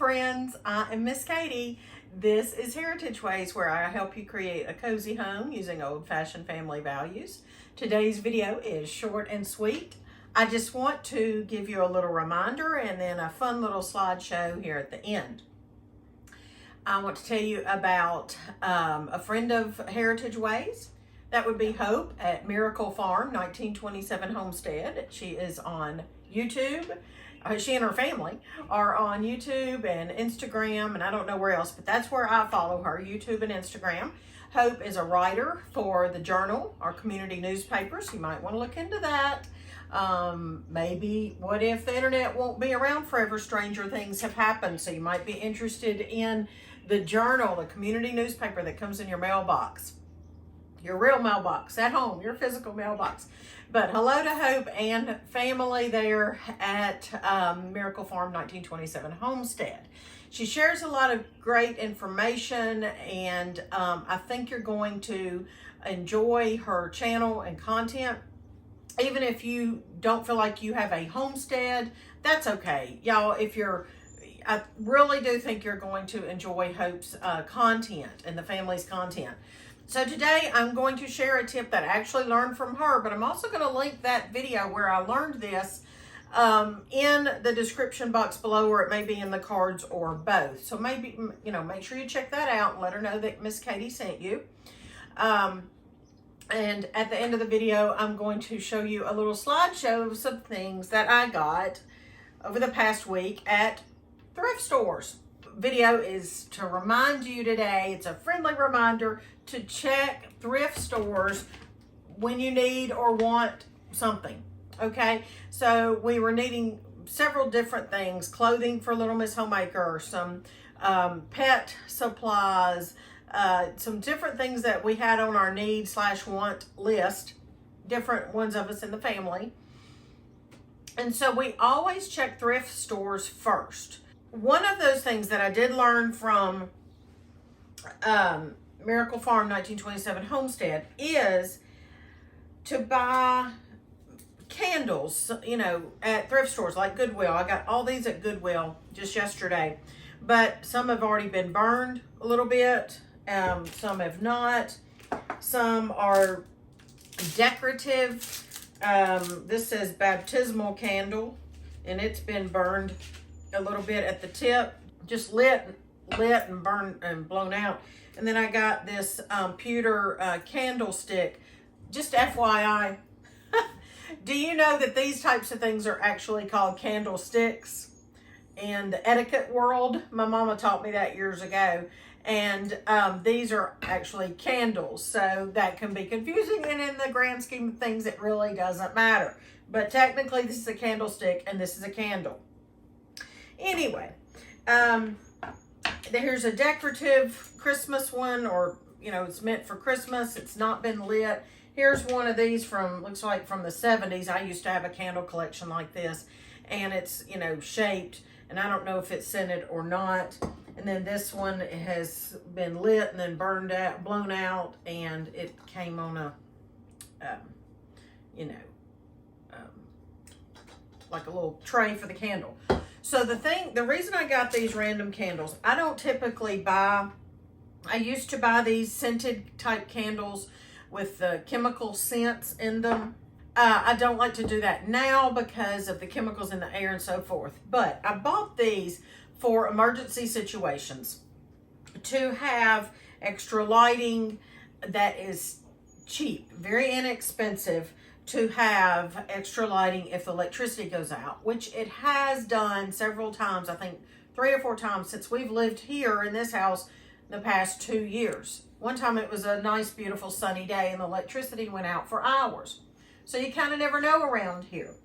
friends, I am Miss Katie. This is Heritage Ways, where I help you create a cozy home using old-fashioned family values. Today's video is short and sweet. I just want to give you a little reminder and then a fun little slideshow here at the end. I want to tell you about a friend of Heritage Ways. That would be Hope at Miracle Farm 1927 Homestead. She is on YouTube. She and her family are on YouTube and Instagram, and I don't know where else, but that's where I follow her, YouTube and Instagram. Hope is a writer for the Journal, our community newspapers. You might want to look into that. Maybe what if the internet won't be around forever? Stranger things have happened, so you might be interested in the Journal, the community newspaper that comes in your mailbox. Your real mailbox at home, your physical mailbox. But hello to Hope and family there at Miracle Farm 1927 Homestead. She shares a lot of great information, and I think you're going to enjoy her channel and content. Even if you don't feel like you have a homestead, that's okay. Y'all, I really do think you're going to enjoy Hope's content and the family's content. So today I'm going to share a tip that I actually learned from her, but I'm also going to link that video where I learned this in the description box below, or it may be in the cards, or both. So maybe, make sure you check that out and let her know that Miss Katie sent you. And at the end of the video, I'm going to show you a little slideshow of some things that I got over the past week at thrift stores. Video is to remind you today, it's a friendly reminder to check thrift stores when you need or want something. Okay, so we were needing several different things: clothing for Little Miss Homemaker, some pet supplies, some different things that we had on our need/want list, different ones of us in the family. And so we always check thrift stores first. One of those things that I did learn from Miracle Farm 1927 Homestead is to buy candles, at thrift stores like Goodwill. I got all these at Goodwill just yesterday, but some have already been burned a little bit. Some have not. Some are decorative. This says baptismal candle, and it's been burned a little bit at the tip, just lit and burned and blown out. And then I got this pewter candlestick. Just FYI, do you know that these types of things are actually called candlesticks in the etiquette world? My mama taught me that years ago. And these are actually candles, so that can be confusing, and in the grand scheme of things, it really doesn't matter. But technically, this is a candlestick, and this is a candle. Anyway, here's a decorative Christmas one, or, it's meant for Christmas. It's not been lit. Here's one of these looks like from the 70s. I used to have a candle collection like this, and it's, shaped, and I don't know if it's scented or not. And then this one has been lit and then burned out, blown out, and it came on a, like a little tray for the candle. So the reason I got these random candles, I don't typically buy, I used to buy these scented type candles with the chemical scents in them. I don't like to do that now because of the chemicals in the air and so forth. But I bought these for emergency situations, to have extra lighting that is cheap, very inexpensive, to have extra lighting if the electricity goes out, which it has done several times, I think 3 or 4 times since we've lived here in this house in the past 2 years. One time it was a nice, beautiful, sunny day and the electricity went out for hours. So you kind of never know around here.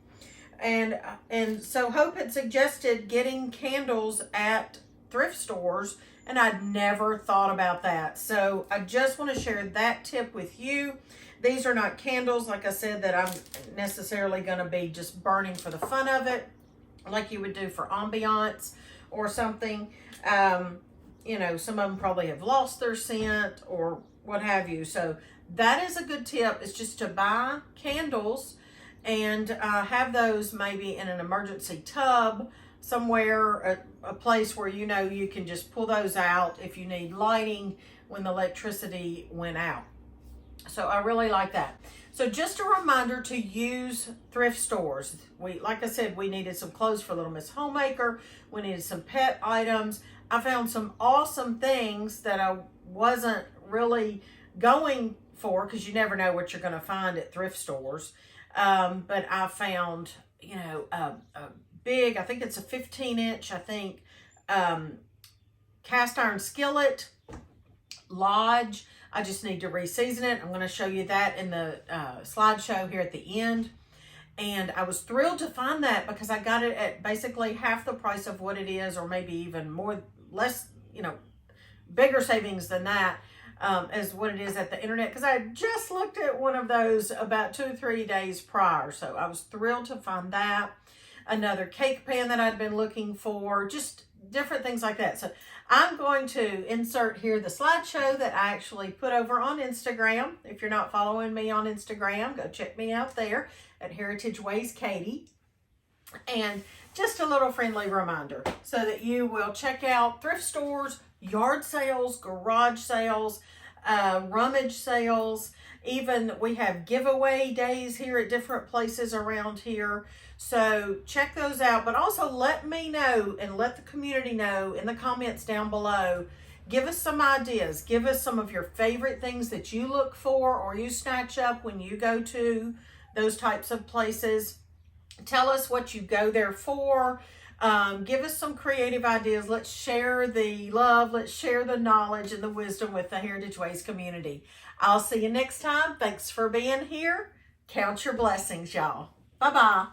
And so Hope had suggested getting candles at thrift stores, and I'd never thought about that. So I just want to share that tip with you. These are not candles, like I said, that I'm necessarily going to be just burning for the fun of it, like you would do for ambiance or something. Some of them probably have lost their scent or what have you. So that is a good tip, is just to buy candles and have those maybe in an emergency tub somewhere, a place where you know you can just pull those out if you need lighting when the electricity went out. So I really like that. So just a reminder to use thrift stores. Like I said, we needed some clothes for Little Miss Homemaker. We needed some pet items. I found some awesome things that I wasn't really going for, because you never know what you're going to find at thrift stores. But I found, you know, a big, I think it's a 15-inch, I think, cast iron skillet, Lodge. I just need to re-season it. I'm going to show you that in the slideshow here at the end. And I was thrilled to find that because I got it at basically half the price of what it is, or maybe even less, you know, bigger savings than that as what it is at the internet. Because I just looked at one of those about 2 or 3 days prior. So I was thrilled to find that. Another cake pan that I'd been looking for, just different things like that. So I'm going to insert here the slideshow that I actually put over on Instagram. If you're not following me on Instagram, go check me out there at Heritage Ways Katie. And just a little friendly reminder so that you will check out thrift stores, yard sales, garage sales, rummage sales. Even we have giveaway days here at different places around here. So check those out, but also let me know and let the community know in the comments down below. Give us some ideas. Give us some of your favorite things that you look for or you snatch up when you go to those types of places. Tell us what you go there for. Give us some creative ideas. Let's share the love. Let's share the knowledge and the wisdom with the Heritage Ways community. I'll see you next time. Thanks for being here. Count your blessings, y'all. Bye-bye.